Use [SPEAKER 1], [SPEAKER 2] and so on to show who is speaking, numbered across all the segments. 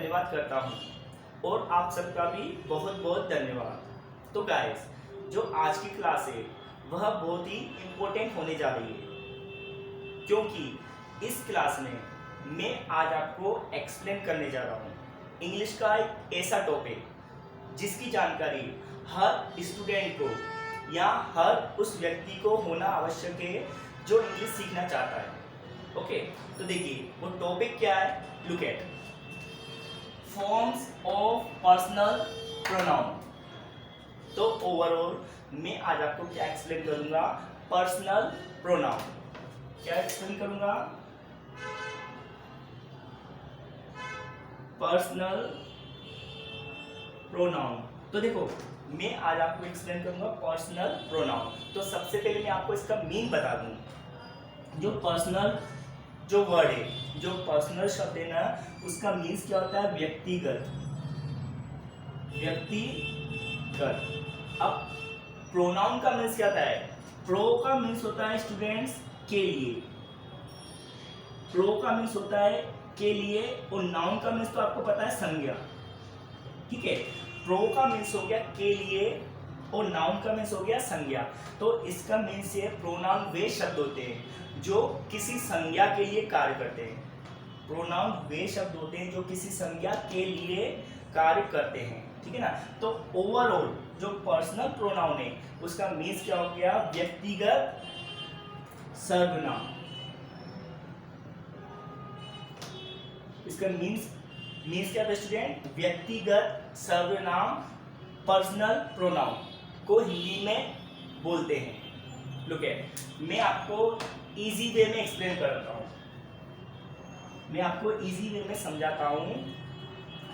[SPEAKER 1] धन्यवाद करता हूँ और आप सबका भी बहुत बहुत धन्यवाद। तो गाइस, जो आज की क्लास है वह बहुत ही इम्पोर्टेंट होने जा रही है, क्योंकि इस क्लास में मैं आज आपको एक्सप्लेन करने जा रहा हूँ इंग्लिश का एक ऐसा टॉपिक जिसकी जानकारी हर स्टूडेंट को या हर उस व्यक्ति को होना आवश्यक है जो इंग्लिश सीखना चाहता है। ओके, तो देखिए वो टॉपिक क्या है। Look at forms of personal pronoun. तो ओवरऑल मैं आज आपको क्या एक्सप्लेन करूंगा, पर्सनल प्रोनाउन। क्या एक्सप्लेन करूंगा, पर्सनल प्रोनाउन। तो देखो मैं आज आपको एक्सप्लेन करूंगा पर्सनल प्रोनाउन। तो सबसे पहले मैं आपको इसका मीन बता दूं। जो पर्सनल जो वर्ड है, जो पर्सनल शब्द है ना, उसका मीन्स क्या होता है, व्यक्तिगत। व्यक्तिगत। अब प्रोनाउन का मीन्स क्या होता है, प्रो का मीन्स होता है स्टूडेंट्स के लिए। प्रो का मीन्स होता है के लिए, और नाउन का मीन्स तो आपको पता है संज्ञा। ठीक है, प्रो का मीन्स हो गया के लिए और नाउन का मीन्स हो गया संज्ञा। तो इसका मीन्स है प्रोनाउन वे शब्द होते हैं जो किसी संज्ञा के लिए कार्य करते हैं। प्रोनाउन वे शब्द होते हैं जो किसी संज्ञा के लिए कार्य करते हैं। ठीक है ना। तो ओवरऑल जो पर्सनल प्रोनाउन है उसका मीन्स क्या हो गया, व्यक्तिगत सर्वनाम। इसका मीन्स क्या था स्टूडेंट, व्यक्तिगत सर्वनाम पर्सनल प्रोनाउन को हिंदी में बोलते हैं। लुक एट, मैं आपको इजी वे में एक्सप्लेन करता हूँ, मैं आपको इजी वे में समझाता हूँ।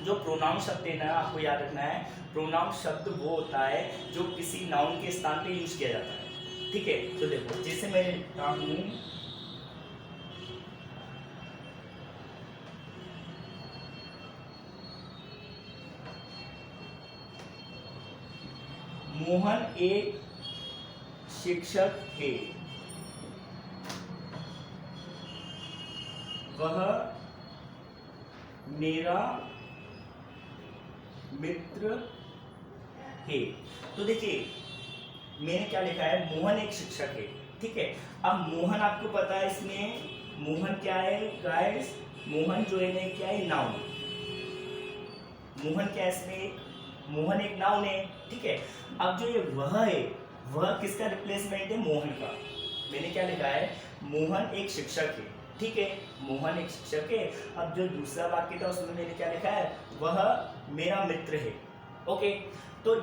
[SPEAKER 1] जो प्रोनाउन शब्द है ना, आपको याद रखना है, प्रोनाउन शब्द वो होता है जो किसी नाउन के स्थान पे यूज किया जाता है। ठीक है, तो देखो जैसे मैं लिखता हूँ मोहन एक शिक्षक है, वह मेरा मित्र है। तो देखिए मैंने क्या लिखा है, मोहन एक शिक्षक है। ठीक है, अब मोहन आपको पता है, इसमें मोहन क्या है गाइस, मोहन जो है क्या है, नाउन। मोहन क्या है इसमें, मोहन एक नाउन है। ठीक है, अब जो ये वह है, वह किसका रिप्लेसमेंट है, मोहन का। मैंने क्या लिखा है, मोहन एक शिक्षक है। ठीक है, मोहन एक शिक्षक है। अब जो दूसरा वाक्य था उसमें मैंने क्या लिखा है, वह मेरा मित्र है। ओके, तो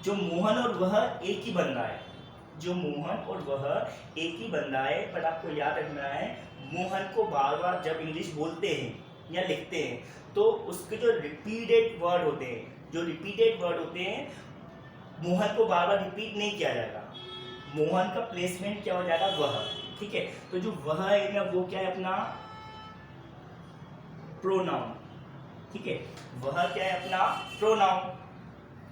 [SPEAKER 1] जो मोहन और वह एक ही बंदा है, जो मोहन और वह एक ही बंदा है। पर आपको याद रखना है, मोहन को बार बार जब इंग्लिश बोलते हैं या लिखते हैं तो उसके जो रिपीटेड वर्ड होते हैं, मोहन को बार बार रिपीट नहीं किया जाएगा। मोहन का प्लेसमेंट क्या हो जाएगा, वह। ठीक है, तो जो वह है ना, वो क्या है, अपना प्रोनाउन। ठीक है, वह क्या है, अपना प्रोनाउन।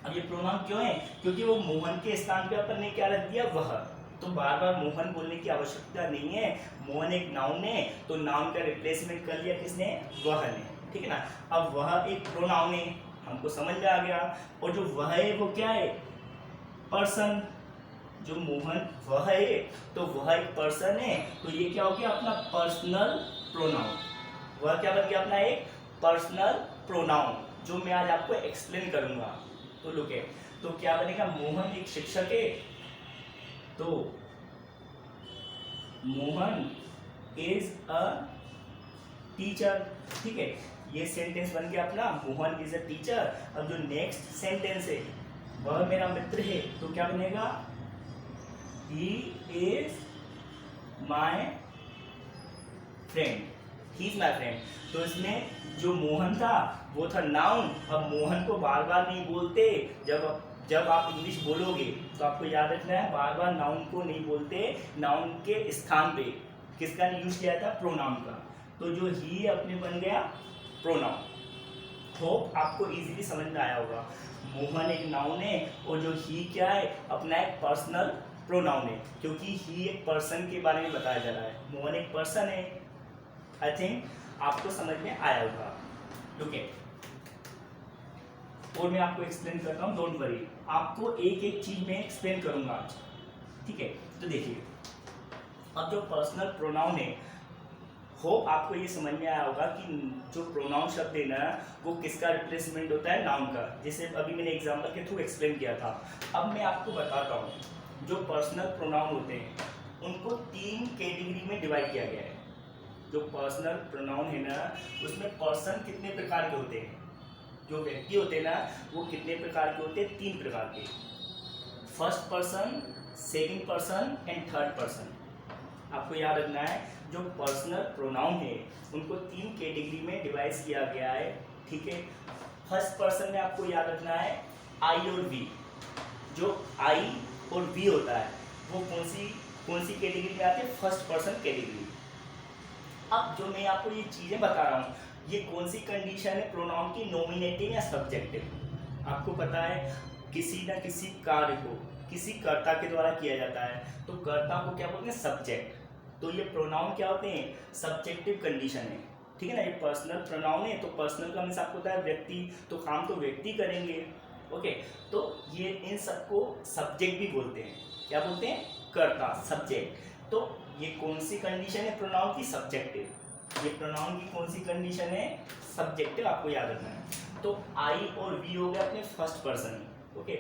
[SPEAKER 1] अब ये प्रोनाउन क्यों है, क्योंकि वो मोहन के स्थान पे अपन ने क्या रख दिया, वह। तो बार बार मोहन बोलने की आवश्यकता नहीं है। मोहन एक नाउन है तो नाउन का रिप्लेसमेंट कर लिया किसने, वह ने। ठीक है ना। अब वह एक प्रोनाउन है, हमको समझ में आ गया। और जो वह है वो क्या है, पर्सन। जो मोहन वह है तो वह एक पर्सन है, तो ये क्या हो गया, अपना पर्सनल प्रोनाउन। वह क्या बन गया, अपना एक पर्सनल प्रोनाउन, जो मैं आज आपको एक्सप्लेन करूंगा। तो लुक है, तो क्या बनेगा, मोहन एक शिक्षक है, तो मोहन इज अ टीचर। ठीक है, ये सेंटेंस बन गया अपना, मोहन इज अ टीचर। अब जो नेक्स्ट सेंटेंस है, वह मेरा मित्र है, तो क्या बनेगा, he is my friend, he is my friend। तो इसमें जो मोहन था वो था नाउन। अब मोहन को बार बार नहीं बोलते, जब आप इंग्लिश बोलोगे तो आपको याद रखना है, बार बार नाउन को नहीं बोलते, नाउन के स्थान पे किसका यूज किया था, प्रोनाउन का। तो जो ही अपने बन गया प्रोनाउन। होप आपको इजीली समझ में आया होगा। मोहन एक नाउन है और जो ही क्या है, अपना एक पर्सनल प्रोनाउन है, क्योंकि ही एक पर्सन के बारे में बताया जा रहा है। मोहन एक पर्सन है। आई थिंक आपको समझ में आया होगा। ओके, और मैं आपको एक्सप्लेन करता हूँ, डोंट वरी, आपको एक एक चीज में एक्सप्लेन करूंगा आज, ठीक है। तो देखिए, अब जो पर्सनल प्रोनाउन है, होप आपको ये समझ में आया होगा कि जो प्रोनाउन शब्द है ना, वो किसका रिप्लेसमेंट होता है, नाउन का, जैसे अभी मैंने एग्जाम्पल के थ्रू एक्सप्लेन किया था। अब मैं आपको बताता हूँ, जो पर्सनल प्रोनाउन होते हैं उनको 3 कैटेगरी में डिवाइड किया गया है। जो पर्सनल प्रोनाउन है ना, उसमें पर्सन कितने प्रकार के होते हैं, जो व्यक्ति होते हैं ना, वो कितने प्रकार के होते हैं, 3 प्रकार के, first person, second person and third person. आपको याद रखना है, जो पर्सनल प्रोनाउन है उनको 3 कैटेगरी में डिवाइड किया गया है, ठीक है। फर्स्ट पर्सन में आपको याद रखना है आई और वी। जो आई और वी होता है वो कौन सी कैटेगरी में आते हैं, फर्स्ट पर्सन कैटेगरी। अब जो मैं आपको ये चीज़ें बता रहा हूँ, ये कौन सी कंडीशन है प्रोनाउन की, नॉमिनेटिव या सब्जेक्टिव। आपको पता है किसी ना किसी कार्य को किसी कर्ता के द्वारा किया जाता है, तो कर्ता को क्या बोलते हैं, सब्जेक्ट। तो ये प्रोनाउन क्या होते हैं, सब्जेक्टिव कंडीशन है, ठीक है ना। ये पर्सनल प्रोनाउन है, तो पर्सनल का मीन्स आपको पता है व्यक्ति, तो काम तो व्यक्ति करेंगे, ओके। तो ये इन सबको सब्जेक्ट भी बोलते हैं, क्या बोलते हैं, कर्ता, सब्जेक्ट। तो ये कौन सी कंडीशन है प्रोनाउन की, सब्जेक्टिव। ये प्रोनाउन की कौन सी कंडीशन है, सब्जेक्टिव, आपको याद रखना है। तो आई और वी हो गए अपने first person, okay.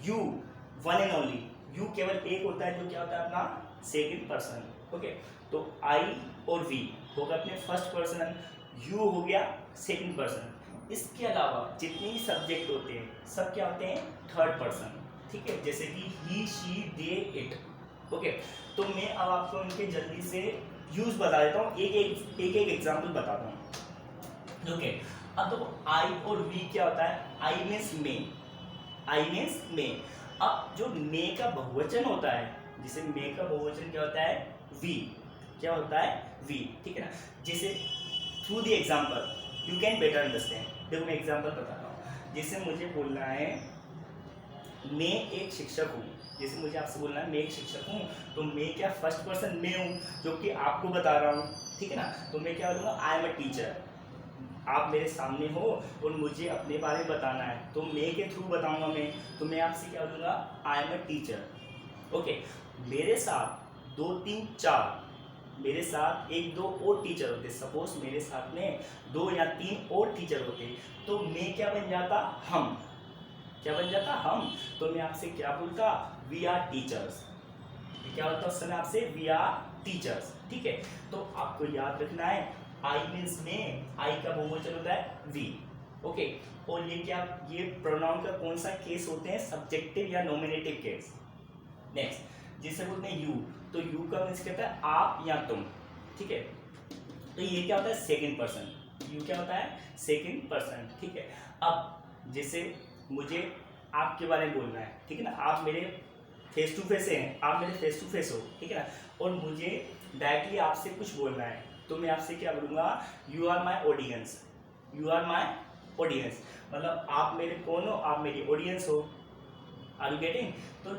[SPEAKER 1] You, one and only, you केवल एक होता है, जो क्या होता है अपना सेकंड पर्सन, ओके। तो आई और वी होगा अपने फर्स्ट पर्सन, यू हो गया सेकंड पर्सन। इसके अलावा जितने भी सब्जेक्ट होते हैं सब क्या होते हैं, थर्ड पर्सन, ठीक है। जैसे कि ही, शी, दे, इट, ओके। तो मैं अब आपको इनके जल्दी से यूज बता देता हूँ, एक एग्जाम्पल बताता हूँ, ओके। अब तो आई और वी क्या होता है, I means may, I means मे। अब जो मे का बहुवचन होता है, जिसे मे का बहुवचन क्या होता है, वी, क्या होता है, वी, ठीक है ना। जैसे through the example you can better understand. देखो मैं एग्जाम्पल बताता हूँ, जैसे मुझे बोलना है मैं एक शिक्षक हूँ, जैसे मुझे आपसे बोलना है मैं एक शिक्षक हूँ, तो मैं क्या फर्स्ट पर्सन मैं हूँ, जो कि आपको बता रहा हूँ, ठीक है ना। तो मैं क्या बोलूँगा, आई एम अ टीचर, आप मेरे सामने हो और मुझे अपने बारे में बताना है, तो मैं के थ्रू बताऊंगा मैं, तो मैं आपसे क्या बोलूँगा, I am a teacher, okay. मेरे साथ 2, 3, 4, मेरे साथ 1, 2 और टीचर होते, सपोज मेरे साथ में 2 या 3 और टीचर होते, तो मैं क्या बन जाता, हम, क्या बन जाता, हम। तो मैं आपसे क्या बोलता, वी आर टीचर्स, क्या होता उस समय आपसे, वी आर टीचर्स, ठीक है। तो आपको याद रखना है, आई मीन्स में, आई का बहुवचन होता है वी, ओके। और ये क्या, ये प्रोनाउन का कौन सा केस होते हैं, सब्जेक्टिव या नॉमिनेटिव केस। नेक्स्ट, जिसे बोलते हैं यू, तो यू का मीन्स कहता है आप या तुम, ठीक है। तो ये क्या होता है, सेकंड पर्सन, यू क्या होता है, सेकंड पर्सन, ठीक है। अब जैसे मुझे आपके बारे में बोलना है, ठीक है ना, आप मेरे फेस टू फेस हैं, आप मेरे फेस टू फेस हो, ठीक है ना, और मुझे डायरेक्टली आपसे कुछ बोलना है, तो मैं आपसे क्या बोलूँगा, you are my audience, you are my audience, मतलब आप मेरे कौन हो, आप मेरी ऑडियंस हो, आर यू गेटिंग। तो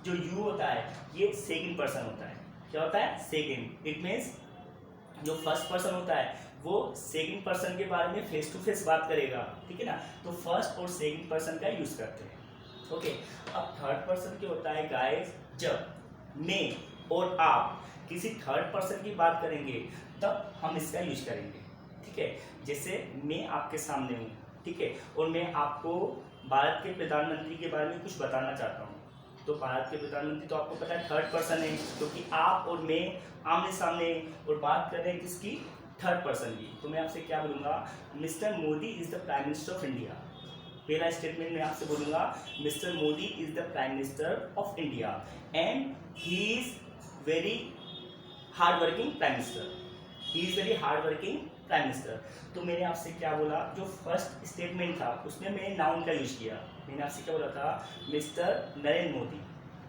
[SPEAKER 1] जो यू होता है ये सेकंड पर्सन होता है, क्या होता है, सेकंड। इट मीन्स जो फर्स्ट पर्सन होता है वो सेकंड पर्सन के बारे में फेस टू फेस बात करेगा, ठीक है ना। तो फर्स्ट और सेकंड पर्सन का यूज करते हैं, ओके। अब थर्ड पर्सन क्या होता है गाइस, जब मैं और आप किसी थर्ड पर्सन की बात करेंगे तब हम इसका यूज करेंगे, ठीक है। जैसे मैं आपके सामने हूँ, ठीक है, और मैं आपको भारत के प्रधानमंत्री के बारे में कुछ बताना चाहता हूँ, तो भारत के प्रधानमंत्री तो आपको पता है थर्ड पर्सन है, क्योंकि आप और मैं आमने सामने और बात कर रहे हैं किसकी, थर्ड पर्सन की। तो मैं आपसे क्या बोलूँगा, mister Modi is the prime minister of India. पहला स्टेटमेंट मैं आपसे बोलूँगा, mister Modi is the prime minister of India and he is very hard working prime minister, he is very hard working prime minister. तो मैंने आपसे क्या बोला, जो फर्स्ट स्टेटमेंट था उसमें मैंने नाउन का यूज किया, मैंने आपसे क्या बोला था, मिस्टर नरेंद्र मोदी,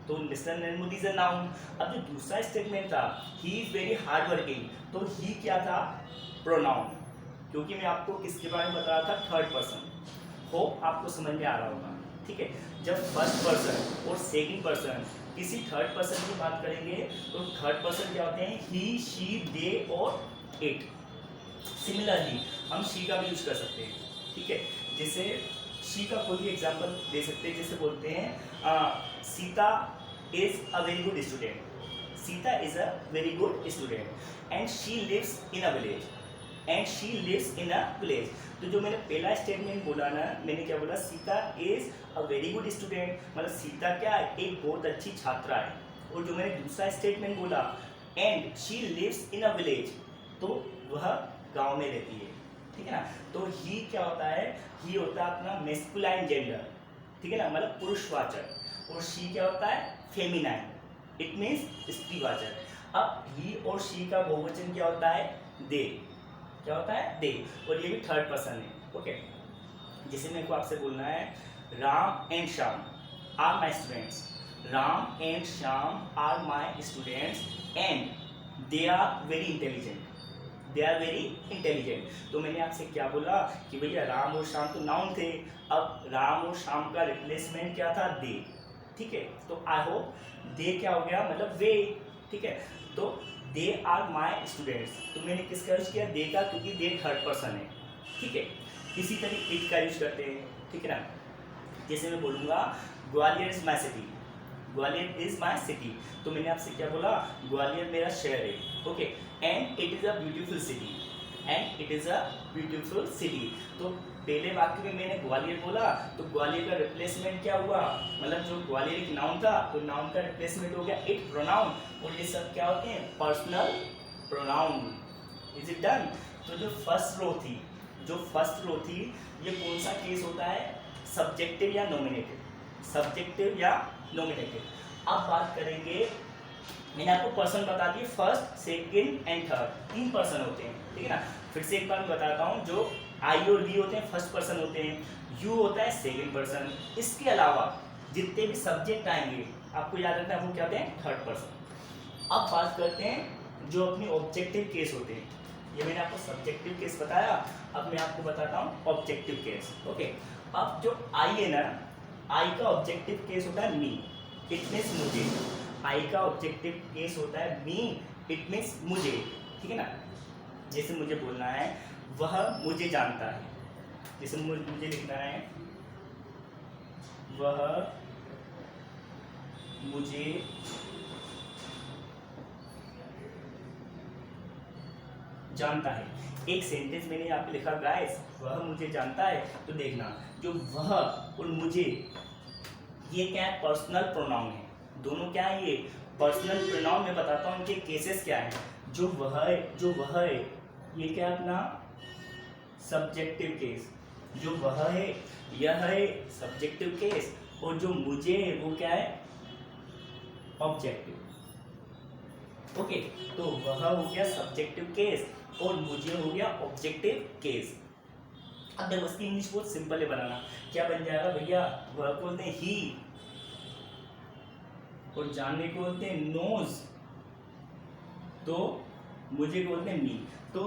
[SPEAKER 1] तो mister Narendra Modi is a noun. अब जो दूसरा स्टेटमेंट था, he is very hard working, तो ही क्या था, प्रोनाउन, क्योंकि मैं आपको किसके बारे में बता रहा था, थर्ड पर्सन। होप आपको समझ में आ रहा होगा, ठीक है। जब फर्स्ट पर्सन और सेकंड पर्सन किसी थर्ड पर्सन की बात करेंगे तो थर्ड पर्सन क्या होते हैं, ही, शी, दे और इट। सिमिलरली हम शी का भी यूज कर सकते हैं, ठीक है। जैसे शी का कोई भी एग्जाम्पल दे सकते हैं, जैसे बोलते हैं Sita is a very good student, Sita is a very good student and she lives in a village, and she lives in a village. तो जो मैंने पहला स्टेटमेंट बोला ना, मैंने क्या बोला, Sita is a very good student, मतलब सीता क्या है, एक बहुत अच्छी छात्रा है। और जो मैंने दूसरा स्टेटमेंट बोला, and she lives in a village, तो वह गांव में रहती है, ठीक है ना। तो ही क्या होता है, ही होता है अपना मेस्कुलाइन जेंडर, ठीक है ना, मतलब पुरुषवाचक, और शी क्या होता है, फेमिनाइन, इट मीन्स स्त्रीवाचक। अब ही और शी का बहुवचन क्या होता है, दे, क्या होता है, दे, और ये भी थर्ड पर्सन है, ओके। जैसे मेरे को आपसे बोलना है, Ram and Shyam are my students, Ram and Shyam are my students and they are very intelligent, they are very intelligent. तो मैंने आपसे क्या बोला कि भैया राम और श्याम तो नाउन थे, अब राम और श्याम का रिप्लेसमेंट क्या था, दे, ठीक है। तो आई होप दे क्या हो गया, मतलब वे, ठीक है। तो दे आर माई स्टूडेंट्स, तो मैंने किसका यूज किया, दे का, क्योंकि दे थर्ड पर्सन है, ठीक है। इसी तरह इट का यूज करते हैं, ठीक है ना। जैसे मैं बोलूँगा Gwalior is my city, Gwalior is my city, तो मैंने आपसे क्या बोला, ग्वालियर मेरा शहर है, okay. And it is a beautiful city, and it is a beautiful city. तो पहले वाक्य में मैंने ग्वालियर बोला, तो ग्वालियर का रिप्लेसमेंट क्या हुआ, मतलब जो ग्वालियर एक नाउन था, तो नाउन का रिप्लेसमेंट हो गया इट प्रोनाउन, और ये सब क्या होते हैं, personal pronoun. Is it done. तो जो फर्स्ट रो थी, जो फर्स्ट रो थी, ये कौन सा केस होता है, सब्जेक्टिव या नॉमिनेटिव, सब्जेक्टिव या नॉमिनेटिव। अब बात करेंगे, मैंने आपको पर्सन बता दिए, first second and third, 3 person होते हैं, ठीक है ना। फिर से एक बार मैं बताता हूँ, जो आई और वी होते हैं फर्स्ट पर्सन होते हैं, यू होता है सेकंड पर्सन, इसके अलावा जितने भी सब्जेक्ट आएंगे आपको याद रखना है वो क्या होते हैं, थर्ड पर्सन। अब बात करते हैं जो अपने ऑब्जेक्टिव केस होते हैं, ये मैंने आपको सब्जेक्टिव केस बताया, अब मैं आपको बताता हूँ ऑब्जेक्टिव केस, ओके। अब जो आई है ना, आई का ऑब्जेक्टिव केस होता है मी, इट मीन्स मुझे, आई का ऑब्जेक्टिव केस होता है मी, इट मीन्स मुझे, ठीक है ना। जैसे मुझे बोलना है वह मुझे जानता है, जैसे मुझे लिखना है वह मुझे जानता है। एक सेंटेंस मैंने यहाँ पे लिखा गाइस, वह मुझे जानता है, तो देखना जो वह और मुझे, ये क्या है, पर्सनल प्रोनाउन है, दोनों क्या है, ये पर्सनल प्रोनाउन। मैं बताता हूँ इनके केसेस क्या है। जो वह है ये क्या है अपना सब्जेक्टिव केस, जो वह है यह है सब्जेक्टिव केस, और जो मुझे है वो क्या है, ऑब्जेक्टिव, ओके। तो वह हो गया सब्जेक्टिव केस और मुझे हो गया ऑब्जेक्टिव केस। अब देखो इसकी इंग्लिश बहुत सिंपल है बनाना, क्या बन जाएगा भैया, वह को बोलते हैं ही, और जानने को बोलते हैं नोज, तो मुझे को बोलते हैं मी। तो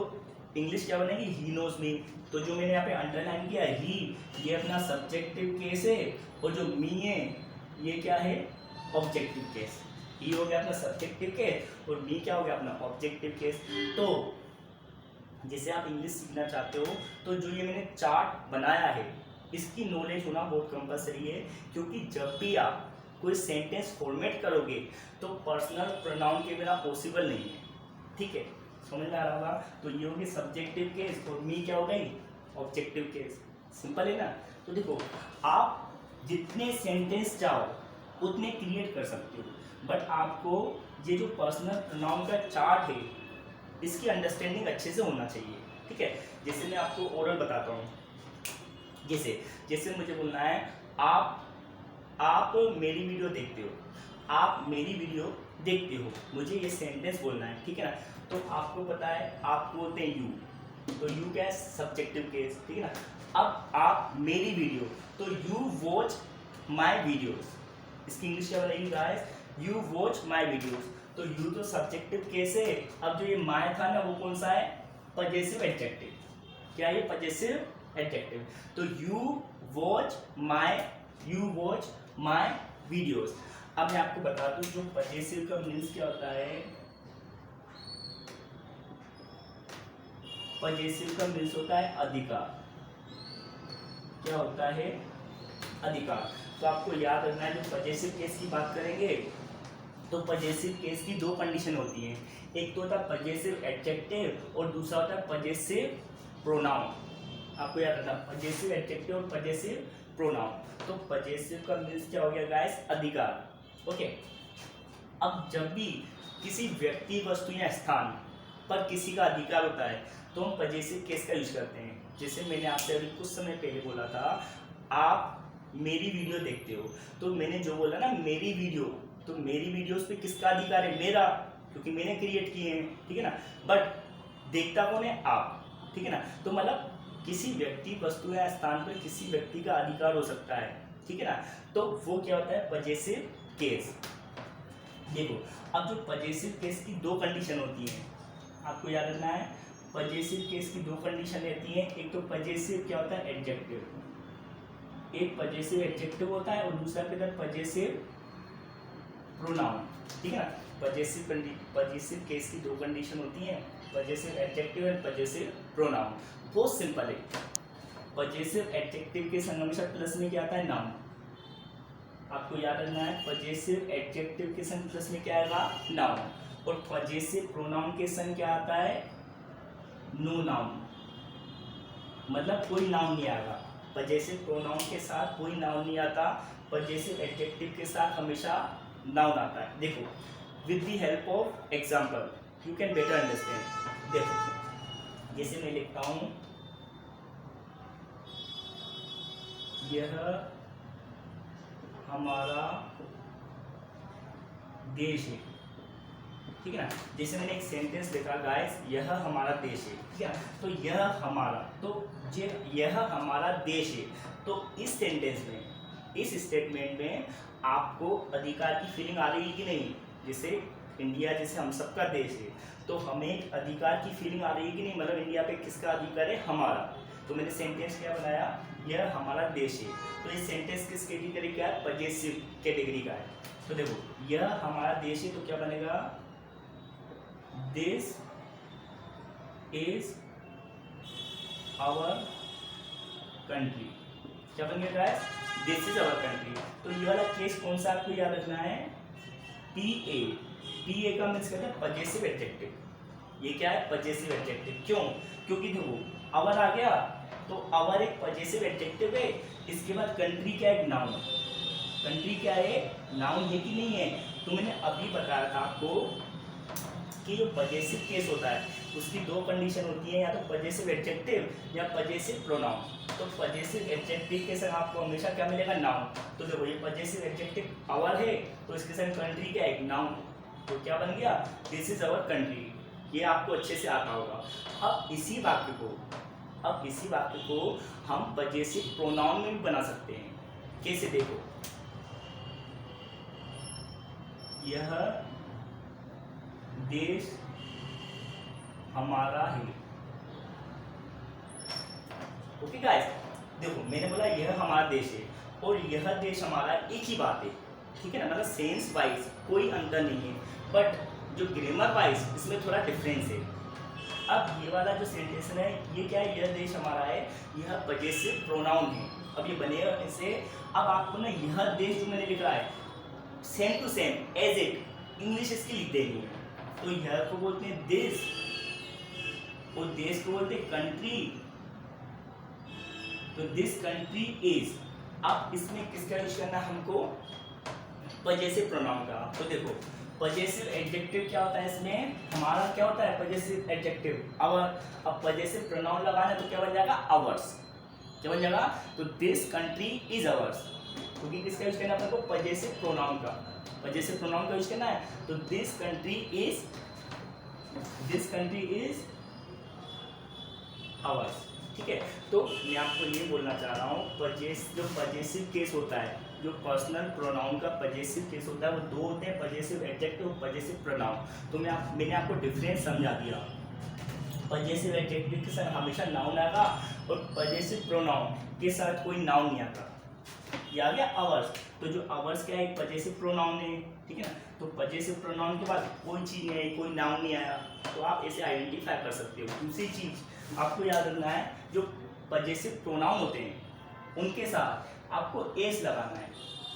[SPEAKER 1] इंग्लिश क्या बनेगी, ही नोज मी। तो जो मैंने यहाँ पे अंडरलाइन किया ही, ये अपना सब्जेक्टिव केस है, और जो मी है ये क्या है, ऑब्जेक्टिव केस। ही हो गया अपना सब्जेक्टिव केस और मी क्या हो गया अपना ऑब्जेक्टिव केस। तो जैसे आप इंग्लिश सीखना चाहते हो, तो जो ये मैंने चार्ट बनाया है इसकी नॉलेज होना बहुत कंपलसरी है, क्योंकि जब भी आप कोई सेंटेंस फॉर्मेट करोगे तो पर्सनल प्रोनाउन के बिना पॉसिबल नहीं है, ठीक है, समझ में आ रहा होगा। तो ये होगी सब्जेक्टिव केस और मी क्या हो गई, ऑब्जेक्टिव केस। सिंपल है ना। तो देखो आप जितने सेंटेंस चाहो उतने क्रिएट कर सकते हो, बट आपको ये जो पर्सनल प्रोनाउन का चार्ट है इसकी अंडरस्टैंडिंग अच्छे से होना चाहिए, ठीक है। जैसे मैं आपको ओरल बताता हूँ, जैसे मुझे बोलना है आप मेरी वीडियो देखते हो, आप मेरी वीडियो देखते हो, मुझे ये सेंटेंस बोलना है, ठीक है ना। तो आपको पता है आपको बोलते हैं यू, तो यू क्या है, सब्जेक्टिव केस, ठीक है ना। अब आप मेरी वीडियो, तो यू वॉच माई वीडियोस, इसकी इंग्लिश क्या बनेगी guys, you watch my videos. तो यू तो सब्जेक्टिव केस है, अब जो ये माय था ना वो कौन सा है, पजेसिव एडजेक्टिव। क्या ये पजेसिव एडजेक्टिव। तो यू वॉच माई वीडियोस। अब मैं आपको बता दूं जो पजेसिव का मीन्स क्या होता है, पजेसिव का मीन्स होता है अधिकार, क्या होता है, अधिकार। तो आपको याद रखना है, जो पजेसिव केस की बात करेंगे तो पजेसिव केस की दो कंडीशन होती हैं, एक तो होता है पजेसिव एडजेक्टिव और दूसरा होता है पजेसिव प्रोनाउन। आपको याद रखना, पजेसिव एडजेक्टिव और पजेसिव प्रोनाउन। तो पजेसिव का मीन्स क्या हो गया गाइस, अधिकार। ओके, अब जब भी किसी व्यक्ति, वस्तु या स्थान पर किसी का अधिकार होता है तो हम पजेसिव केस का यूज करते हैं। जैसे मैंने आपसे अभी कुछ समय पहले बोला था, आप मेरी वीडियो देखते हो, तो मैंने जो बोला ना मेरी वीडियो, तो मेरी वीडियोस पे किसका अधिकार है, मेरा, क्योंकि मैंने क्रिएट किए हैं, ठीक है ना। बट देखता कौन है, आप, ठीक है ना। तो मतलब किसी व्यक्ति, वस्तु या स्थान पर किसी व्यक्ति का अधिकार हो सकता है, ठीक है ना। तो वो क्या होता है, पजेसिव केस। देखो, अब जो पजेसिव केस की दो कंडीशन होती हैं, आपको याद रखना है, पजेसिव केस की दो कंडीशन रहती हैं। एक तो पजेसिव क्या होता है, एडजेक्टिव, एक पजेसिव एडजेक्टिव होता है और दूसरा क्या होता है, पजेसिव प्रोनाउन, ठीक है ना। पजेसिव केस की दो कंडीशन होती हैं, पजेसिव एडजेक्टिव और पजेसिव प्रोनाउन। बहुत सिंपल है, पजेसिव एडजेक्टिव के संग हमेशा प्लस में क्या आता है, नाउन। आपको याद रखना है, पजेसिव एडजेक्टिव के संग प्लस में क्या आएगा, नाउन। और पजेसिव प्रोनाउन के संग क्या आता है, नो नाउन, मतलब कोई नाउन नहीं आएगा। पजेसिव प्रोनाउन के साथ कोई नाउन नहीं आता, पजेसिव एडजेक्टिव के साथ हमेशा नाउन आता है। देखो, with the help of example you can better understand. देखो, जैसे मैं लिखता हूं, यह हमारा देश है, ठीक है ना। जैसे मैंने एक सेंटेंस लिखा गाइस, यह हमारा देश है, ठीक है ना। तो यह हमारा, तो यह हमारा देश है, तो इस सेंटेंस में, इस स्टेटमेंट में आपको अधिकार की फीलिंग आ रही है कि नहीं। जैसे इंडिया, जैसे हम सबका देश है, तो हमें अधिकार की फीलिंग आ रही है कि नहीं, मतलब इंडिया पे किसका अधिकार है, हमारा। तो मैंने सेंटेंस क्या बनाया, यह हमारा देश है। तो ये सेंटेंस किस कैटेगरी का है, पजेसिव कैटेगरी का है। तो देखो, यह हमारा देश है, तो क्या बनेगा, दिस इज आवर कंट्री। क्या बन गया guys, this is our country. तो ये वाला केस कौन सा आपको याद रखना है, पीए। पीए का मीन्स कहते हैं पजेसिव एडजेक्टिव। ये क्या है, पजेसिव एडजेक्टिव। क्यों, क्योंकि देखो आवर आ गया, तो आवर एक पजेसिव एडजेक्टिव है, इसके बाद कंट्री क्या है, नाउन। कंट्री क्या है, नाउन है कि नहीं है। तो मैंने अभी बताया था आपको कि जो पजेसिव केस होता है उसकी दो कंडीशन होती है, या तो पजेसिव एडजेक्टिव या पजेसिव प्रोनाउन। तो पजेसिव एडजेक्टिव के संग आपको हमेशा क्या मिलेगा, नाउन। तो देखो, ये पजेसिव एडजेक्टिव आवर है, तो इसके संग कंट्री क्या है, नाउन। तो क्या बन गया, दिस इज आवर कंट्री। ये आपको अच्छे से आता होगा। अब इसी वाक्य को हम पजेसिव प्रोनाउन में भी बना सकते हैं। कैसे, देखो, यह देश हमारा है। ओके गाइस, देखो मैंने बोला यह हमारा देश है और यह देश हमारा, एक ही बात है, ठीक है ना। मतलब सेंस वाइज कोई अंतर नहीं है, बट जो ग्रामर वाइज इसमें थोड़ा डिफरेंस है। अब ये वाला जो सेंटेंस है, ये क्या है, यह देश हमारा है, यह पजेसिव प्रोनाउन है। अब ये बनेगा कैसे, अब आपको ना यह देश जो मैंने लिखा है same to same as it English इसकी लिख देनी है। तो यह को बोलते हैं देश और देश को बोलते हैं कंट्री। तो दिस कंट्री इज, अब इसमें किसका यूज करना है हमको, पजेसिव प्रोनाउन का। तो देखो, पजेसिव एडजेक्टिव क्या होता है, इसमें हमारा क्या होता है, पजेसिव एडजेक्टिव आवर। अब पजेसिव प्रोनाउन लगाना है तो क्या बन जाएगा, आवर्स। क्या बन जाएगा, तो दिस कंट्री इज आवर्स, क्योंकि किसका यूज करना है आपको, पजेसिव प्रोनाउन का। पजेसिव प्रोनाउन का यूज करना है, तो दिस कंट्री इज आवर्स, ठीक है। तो मैं आपको ये बोलना चाह रहा हूँ, जो पजेसिव केस होता है, जो पर्सनल प्रोनाउन का पजेसिव केस होता है, वो दो होते हैं, पजेसिव एडजेक्टिव और पजेसिव प्रोनाउन। तो मैंने आपको डिफरेंस समझा दिया। पजेसिव एडजेक्टिव के साथ हमेशा नाउन आएगा और पजेसिव प्रोनाउन के साथ कोई नाउन नहीं आता। ये आ गया आवर्स। तो जो आवर्स क्या है, एक पजेसिव प्रोनाउन है, ठीक है ना। तो पजेसिव प्रोनाउन के बाद कोई चीज़ नहीं आई, कोई नाउन नहीं आया, तो आप ऐसे आइडेंटिफाई कर सकते हो। दूसरी चीज़ आपको याद रखना है, जो पजेसिव प्रोनाउन होते हैं, उनके साथ आपको एस लगाना है।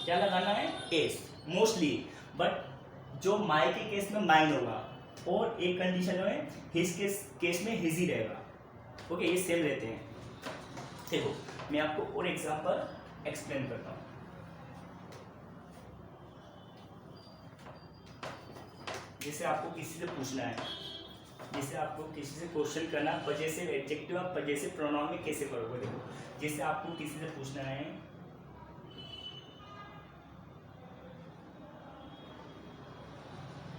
[SPEAKER 1] क्या लगाना है? एस मोस्टली, बट जो माई के केस में माइन होगा और एक कंडीशन में हिज के केस में हिज ही रहेगा। ओके, ये सेम रहते हैं। देखो मैं आपको और एग्जांपल एक्सप्लेन करता हूँ। जैसे आपको किसी से पूछना है, जैसे आपको किसी से क्वेश्चन करना पजेसिव एडजेक्टिव और पजेसिव प्रोनाउन में कैसे करोगे। देखो जैसे आपको किसी से पूछना है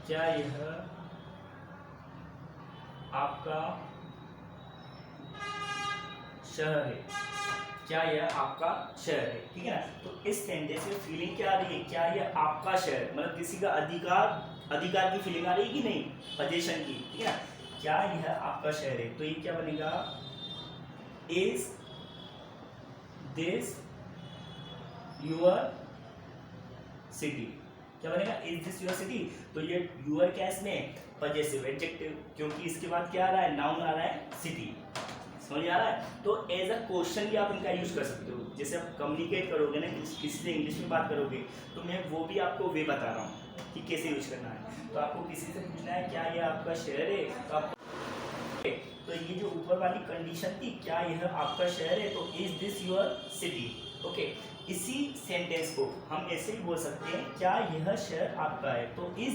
[SPEAKER 1] क्या यह आपका शहर है, क्या यह आपका शहर है, ठीक है ना। तो इस सेंटेंस में फीलिंग क्या आ रही है? क्या यह आपका शहर, मतलब किसी का अधिकार की फीलिंग आ रही है कि नहीं, पोजीशन की, ठीक है ना। क्या यह आपका शहर है, तो ये क्या बनेगा? Is this your city. क्या बनेगा? Is this your city. तो ये यूर क्या इसमें पजेसिव एडजेक्टिव, क्योंकि इसके बाद क्या आ रहा है? नाउन आ रहा है सिटी। समझ आ रहा है? तो एज अ क्वेश्चन भी आप इनका यूज कर सकते हो। जैसे आप कम्युनिकेट करोगे ना, किसी से इंग्लिश में बात करोगे, तो मैं वो भी आपको वे बता रहा हूँ कि कैसे यूज करना है। तो आपको किसी से पूछना है क्या यह आपका शहर है, तो आप तो ये जो ऊपर वाली कंडीशन थी, क्या यह आपका शहर है, तो is this your city. Okay, इसी सेंटेंस को हम ऐसे भी बोल सकते हैं, क्या यह शहर आपका है, तो इज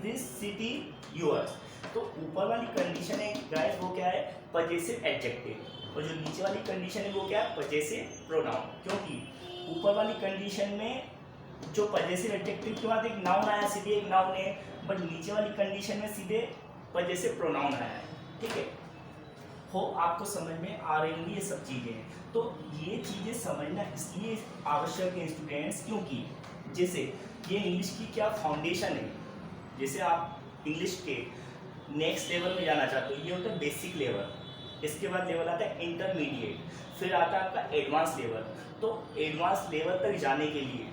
[SPEAKER 1] दिस सिटी योर्स। तो ऊपर वाली कंडीशन है गाइस, वो क्या है? पजेसिव एडजेक्टिव, और जो नीचे वाली कंडीशन है वो क्या है? Possessive pronoun. क्योंकि ऊपर वाली कंडीशन में जो पजेसिव एडजेक्टिव के बाद एक नाउन आया, सीधे एक नाउन है, बट नीचे वाली कंडीशन में सीधे पजेसिव प्रोनाउन आया है, ठीक है। हो आपको समझ में आ रही होंगी ये सब चीज़ें। तो ये चीज़ें समझना इसलिए आवश्यक है स्टूडेंट्स, क्योंकि जैसे ये इंग्लिश की क्या फाउंडेशन है। जैसे आप इंग्लिश के नेक्स्ट लेवल में जाना चाहते हो, ये होता है बेसिक लेवल, इसके बाद लेवल आता है इंटरमीडिएट, फिर आता है आपका एडवांस लेवल। तो एडवांस लेवल तक जाने के लिए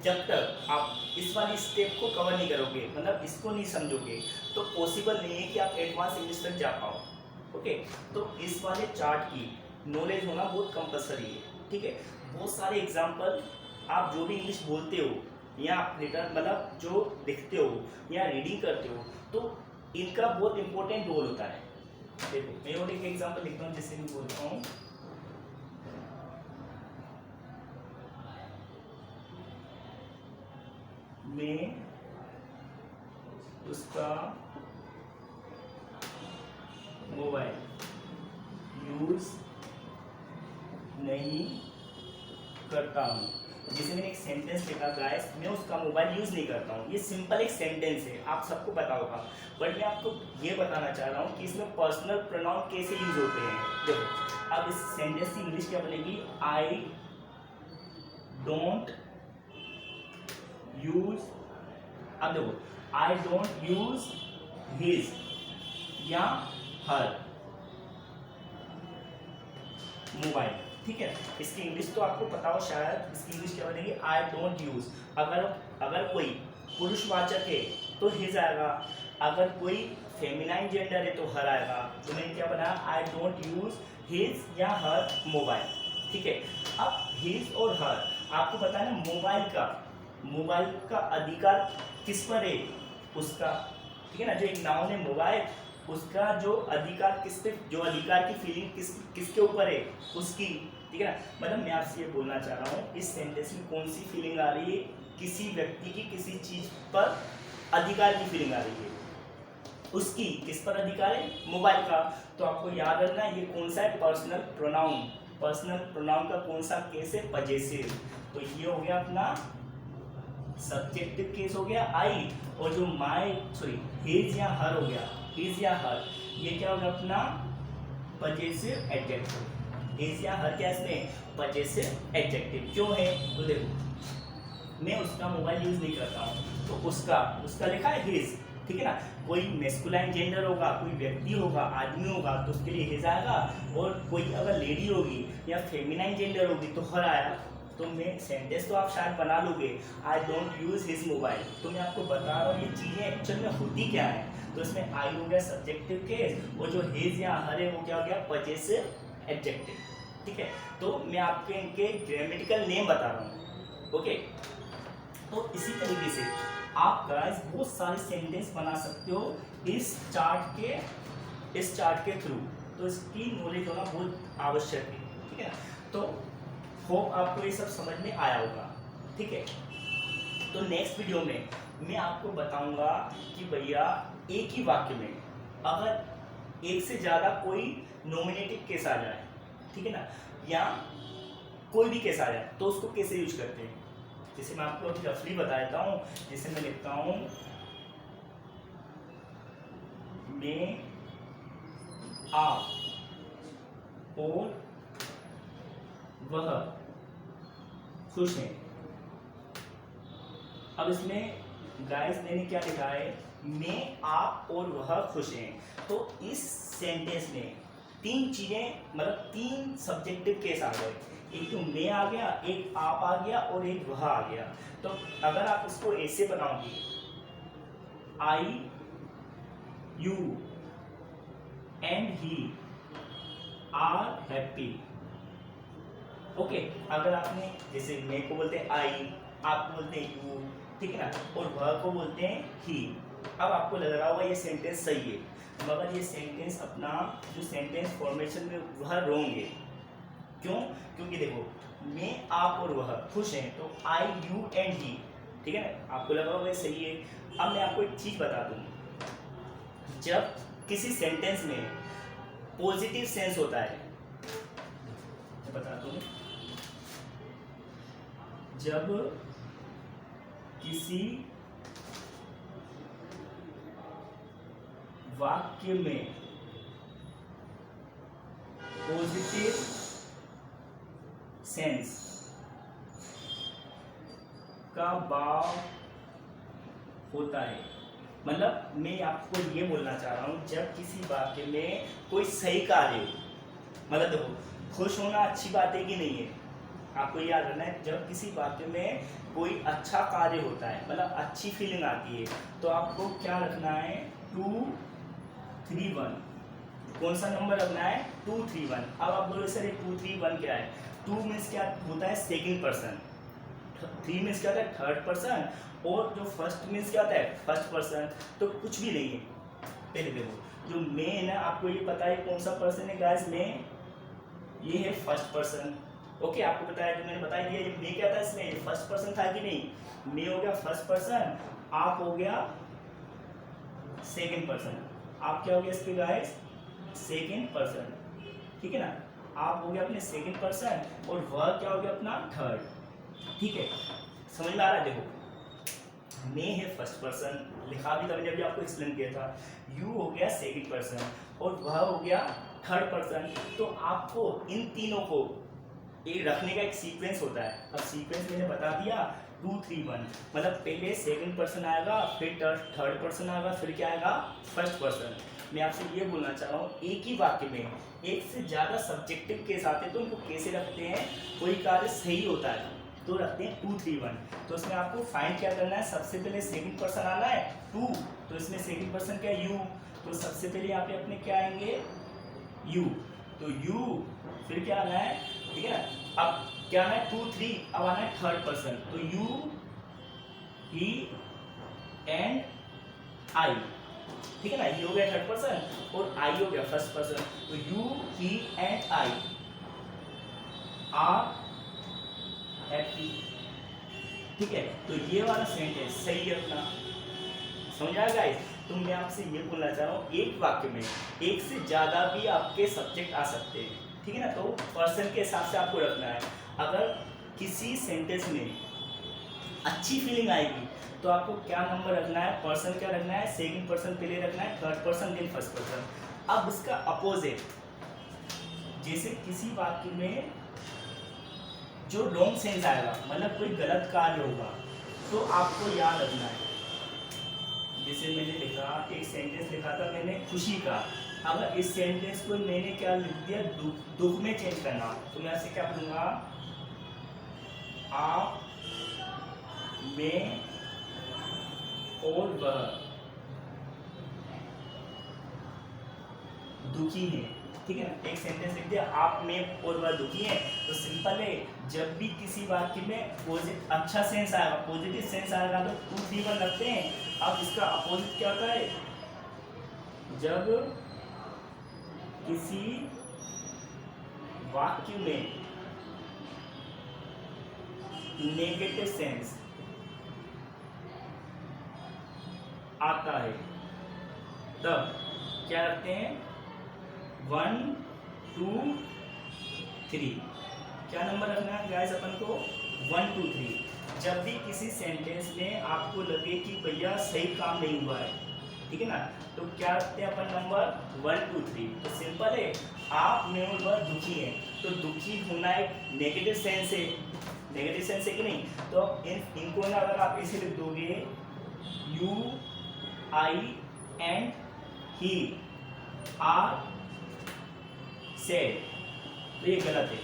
[SPEAKER 1] जब तक आप इस वाली स्टेप को कवर नहीं करोगे, मतलब इसको नहीं समझोगे, तो पॉसिबल नहीं है कि आप एडवांस इंग्लिश तक जा पाओ। ओके, तो इस वाले चार्ट की नॉलेज होना बहुत कंपलसरी है, ठीक है। बहुत सारे एग्जाम्पल, आप जो भी इंग्लिश बोलते हो या रिटर्न मतलब जो लिखते हो या रीडिंग करते हो, तो इनका बहुत इंपॉर्टेंट रोल होता है। देखो मैं और एक एग्जाम्पल लिखता हूँ, जैसे मैं बोलता हूँ मैं उसका मोबाइल यूज नहीं करता हूँ। जैसे मैंने एक सेंटेंस लिखा गाइस, मैं उसका मोबाइल यूज़ नहीं करता हूँ। ये सिंपल एक सेंटेंस है, आप सबको पता होगा, बट मैं आपको ये बताना चाह रहा हूँ कि इसमें पर्सनल प्रोनाउन कैसे यूज होते हैं। देखो अब इस सेंटेंस की इंग्लिश क्या बनेगी? आई डोंट यूज, अब देखो आई डोंट यूज हिज या हर मोबाइल, ठीक है। इसकी इंग्लिश तो आपको पता हो शायद, इसकी इंग्लिश क्या बनेगी? I don't use. अगर कोई पुरुषवाचक है तो हिज आएगा, अगर कोई फेमिनाइन जेंडर है तो हर आएगा। तो मैंने क्या बनाया? आई डोंट यूज हिज या हर मोबाइल, ठीक है। अब हिज और हर, आपको पता है ना, मोबाइल का अधिकार किस पर है? उसका, ठीक है ना। जो एक नाउन है मोबाइल, उसका जो अधिकार किस पे, जो अधिकार की फीलिंग किसके ऊपर है? उसकी, ठीक है ना। मतलब मैं आपसे ये बोलना चाह रहा हूँ, इस सेंटेंस में कौन सी फीलिंग आ रही है? किसी व्यक्ति की किसी चीज पर अधिकार की फीलिंग आ रही है, उसकी किस पर अधिकार है? मोबाइल का। तो आपको याद रखना ये कौन सा है? Personal pronoun. पर्सनल प्रोनाउन का कौन सा केस है? पजेसिव। तो ये हो गया अपना सब्जेक्टिव केस हो गया आई, और जो हिज या हर हो गया, हिज या हर, ये क्या होगा अपना? Possessive adjective. हिज या हर क्या इसमें? Possessive adjective. क्यों है? तो देखो मैं उसका मोबाइल यूज नहीं करता हूँ, तो उसका लिखा है हिज, ठीक है ना। कोई मेस्कुलाइन जेंडर होगा, कोई व्यक्ति होगा, आदमी होगा, तो उसके लिए हिज आएगा, और कोई अगर लेडी होगी या फेमिनाइन जेंडर होगी तो हर आएगा। तो मैं सेंटेंस तो आप शायद बना लोगे, I don't use his mobile. तो मैं आपको बता रहा हूँ ये चीज़ें एक्चुअल में होती क्या है। तो इसमें आई हो गया सब्जेक्टिव केस, और जो हिज या हर है वो क्या हो गया? Possessive adjective. ठीक है, तो मैं आपके इनके ग्रामेटिकल नेम बता रहा हूँ। ओके, तो इसी तरीके से आप गाइस बहुत सारे सेंटेंस बना सकते हो इस चार्ट के थ्रू। तो इसकी नॉलेज होना बहुत आवश्यक है, ठीक है ना। तो होप आपको ये सब समझ में आया होगा, ठीक है। तो नेक्स्ट वीडियो में मैं आपको बताऊंगा कि भैया एक ही वाक्य में अगर एक से ज़्यादा कोई नॉमिनेटिव केस आ जाए, ठीक है ना, या कोई भी केस आ जाए तो उसको कैसे यूज करते हैं। जैसे मैं आपको अभी रफली बता देता हूँ, जैसे मैं लिखता हूँ मैं, आप और वह खुश हैं। अब इसमें गाइस मैंने क्या लिखा है, मैं, आप और वह खुश हैं। तो इस सेंटेंस में तीन चीजें, मतलब तीन सब्जेक्टिव केस आ गए। एक तो मैं आ गया, एक आप आ गया और एक वह आ गया। तो अगर आप उसको ऐसे बनाओगे, I, you and he are happy. Okay, अगर आपने जैसे मैं को बोलते हैं आई, आप बोलते हैं यू, ठीक है ना, और वह को बोलते हैं ही। अब आपको लग रहा होगा ये सेंटेंस सही है, मगर ये सेंटेंस अपना जो सेंटेंस फॉर्मेशन में वह रोंग है। क्यों? क्योंकि देखो, मैं, आप और वह खुश हैं, तो आई, यू एंड ही, ठीक है ना, आपको लगा होगा ये सही है। अब मैं आपको एक चीज बता दूं, जब किसी सेंटेंस में पॉजिटिव सेंस होता है, मैं बताता हूं, जब किसी वाक्य में पॉजिटिव सेंस का भाव होता है, मतलब मैं आपको ये बोलना चाह रहा हूं, जब किसी वाक्य में कोई सही कार्य हो, मतलब देखो खुश होना अच्छी बात है कि नहीं है, आपको याद रखना है। जब किसी वाक्य में कोई अच्छा कार्य होता है, मतलब अच्छी फीलिंग आती है, तो आपको क्या रखना है, 2, 3, 1। कौन सा नंबर रखना है, 2, 3, 1। अब आप बोलो सर 2, 3, 1 क्या है। 2 मीन्स क्या होता है, सेकंड पर्सन। 3 मीन्स क्या होता है, थर्ड पर्सन। और जो फर्स्ट मीन्स क्या होता है, फर्स्ट पर्सन। तो कुछ भी नहीं है। पहले देखो, जो मैं है ना, आपको ये पता है कौन सा पर्सन है गाइस, मैं, ये है फर्स्ट पर्सन। ओके, आपको पता है, जो मैंने बता दिया, ये मैं क्या था इसमें, ये फर्स्ट पर्सन था कि नहीं। मैं हो गया फर्स्ट पर्सन, आप हो गया सेकंड पर्सन। आप क्या हो गया इसके गाइस, सेकंड पर्सन, ठीक है ना। आप हो गया अपने सेकंड पर्सन और वह क्या हो गया अपना थर्ड, ठीक है। समझ में आ रहा है। देखो, मैं है फर्स्ट पर्सन, लिखा भी था मैंने अभी आपको एक्सप्लेन किया था। यू हो गया सेकंड पर्सन और वह हो गया थर्ड पर्सन। तो आपको इन तीनों को एक रखने का एक सीक्वेंस होता है। अब सीक्वेंस मैंने बता दिया, 2, 3, 1, मतलब पहले सेकंड पर्सन आएगा, फिर थर्ड पर्सन आएगा, फिर क्या आएगा, फर्स्ट पर्सन। मैं आपसे ये बोलना चाह रहा हूँ, एक ही वाक्य में एक से ज़्यादा सब्जेक्टिव केस आते हैं, तो उनको कैसे रखते हैं, कोई कार्य सही होता है तो रखते हैं 2, 3, 1। तो इसमें आपको फाइंड क्या करना है, सबसे पहले सेकंड पर्सन आना है 2, तो इसमें सेकंड पर्सन क्या है, यू। तो सबसे पहले यहाँ पे अपने क्या आएंगे, यू। तो यू, फिर क्या आना है, ठीक है ना। अब क्या आना है, 2, 3, अब आना है थर्ड पर्सन। तो यू, ही एंड आई, ठीक है ना। ये हो गया थर्ड पर्सन और आई हो गया फर्स्ट पर्सन। तो you, he and I R happy, ठीक है। तो ये वाला सेंटेंस सही है अपना, समझ आया गाइस। तो मैं आपसे ये बोलना चाह रहा हूँ, एक वाक्य में एक से ज्यादा भी आपके सब्जेक्ट आ सकते हैं, ठीक है ना। तो पर्सन के हिसाब से आपको रखना है। अगर किसी सेंटेंस में अच्छी फीलिंग आएगी तो आपको क्या नंबर रखना है, पर्सन क्या रखना है, सेकंड पर्सन पहले रखना है, third person then first person. अब इसका अपोजिट, जैसे किसी वाक्य में जो रॉन्ग सेंस आएगा, मतलब कोई गलत कार्य होगा, तो आपको याद रखना है। जैसे मैंने लिखा, एक सेंटेंस लिखा था मैंने खुशी का, अगर इस सेंटेंस को मैंने क्या लिख दिया, दुख में चेंज करना, तो मैं ऐसे क्या करूँगा, आप, मैं और वह दुखी है, ठीक है ना। एक सेंटेंस लिख दिया, आप में और वह दुखी है, तो सिंपल है, जब भी किसी वाक्य में अच्छा सेंस आएगा, पॉजिटिव सेंस आएगा, तो 2 3 1 रखते हैं। अब इसका अपोजिट क्या होता है, जब किसी वाक्य में नेगेटिव सेंस आता है, तब क्या रखते हैं, 1 2 3। क्या नंबर रखना है गाइस अपन को, 1 2 3। जब भी किसी सेंटेंस में आपको लगे कि भैया सही काम नहीं हुआ है, ठीक है ना, तो क्या रखते हैं अपन नंबर 1 2 3। तो सिंपल है, आप में और वह दुखी है, तो दुखी होना एक नेगेटिव सेंस है, नेगेटिव सेंस है कि नहीं। तो इनको ना अगर आप ऐसे लिख दोगे, you I and he are said, तो ये गलत है,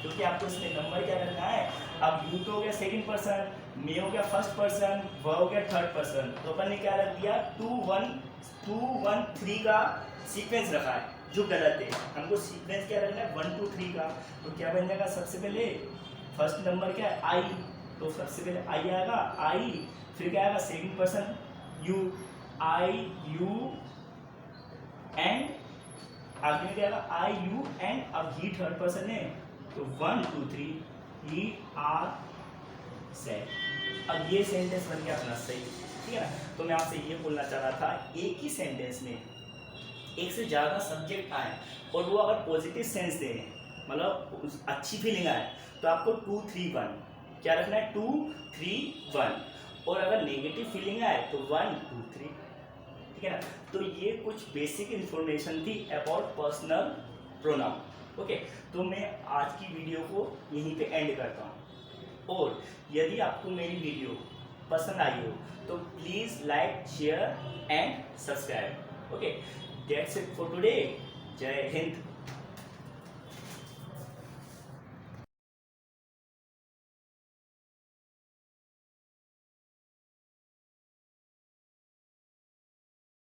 [SPEAKER 1] क्योंकि आपको इसमें नंबर क्या रखना है। अब यू तो हो गया सेकंड पर्सन, मे हो गया फर्स्ट पर्सन, वह हो गया थर्ड पर्सन, तो अपन ने क्या रख दिया, 2 1 3 का सीक्वेंस रखा है, जो गलत है। हमको सीक्वेंस क्या रखना है, 1 2 3 का। तो क्या बन जाएगा, सबसे पहले फर्स्ट नंबर क्या है, आई, तो सबसे पहले आई आएगा, आई, फिर क्या आएगा second person you, I you and आगे में क्या आएगा, आई यू एंड, अब ही थर्ड पर्सन है, तो 1 2 3 ही आर सेड। अब ये सेंटेंस बन गया अपना सही, ठीक है ना। तो मैं आपसे ये बोलना चाह रहा था, एक ही सेंटेंस में एक से ज़्यादा सब्जेक्ट आए और वो अगर पॉजिटिव सेंस दे, मतलब अच्छी फीलिंग आए, तो आपको 2 3 1 क्या रखना है, 2 3 1। और अगर नेगेटिव फीलिंग आए तो 1 2 3, ठीक है ना। तो ये कुछ बेसिक इन्फॉर्मेशन थी अबाउट पर्सनल प्रोनाउन। ओके, तो मैं आज की वीडियो को यहीं पे एंड करता हूँ, और यदि आपको मेरी वीडियो पसंद आई हो तो please like share and subscribe. Okay, that's it for today. जय हिंद।